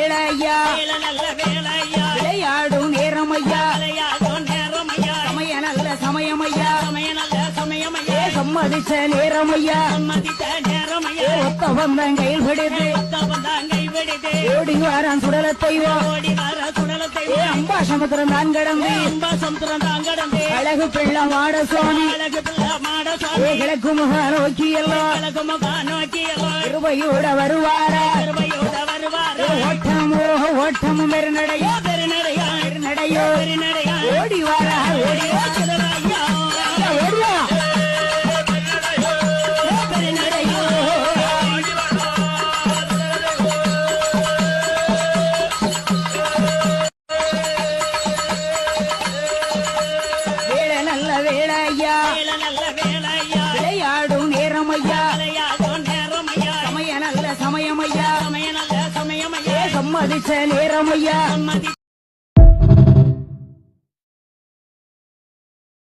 வேளையா நல்ல வேளையா விளையாடும் நேரம் ஐயா விளையாடும் நேரம் ஐயா சமய நல்ல சமயம் ஐயா நல்ல சமயம் ஐயா சம்மதிச்ச நேரம் ஐயா சம்மதித்த நேரம் ஐயா ஒத்த வந்தன் கையில் பிடித்து வந்தாங்கை விடுது ஓடி வாரான் சுடலத்தைவோ ஓடி வர சுடலத்தை அம்பா சமுத்திரம் தான் கடந்து அம்பா சமுத்திரம் தான் கடந்து அழகு பிள்ளை மாட சுவாமி அழகு பிள்ளை மாட சுவாமி கிழக்கு முக நோக்கி எல்லாம் அழகு முகா நோக்கி கிருபையோட வருவாரா கிருபையோட வருவார் ஓட்டமோ ஓட்டமும் பெருநடையோ பெருநடையா பெருநடையோ பெருநடையா ஓடி வாரா ஓடி ஐயா ஓடியா பெருநடையோ வேலை நல்ல வேளையா நல்ல வேளையா விளையாடும் நேரம் ஐயா விளையாடும் நேரம் ஐயா சமய நல்ல சமயம் ஐயா நல்ல சமயம் ஐயா சம்மதிச்ச நேரம் ஐயா சம்மதி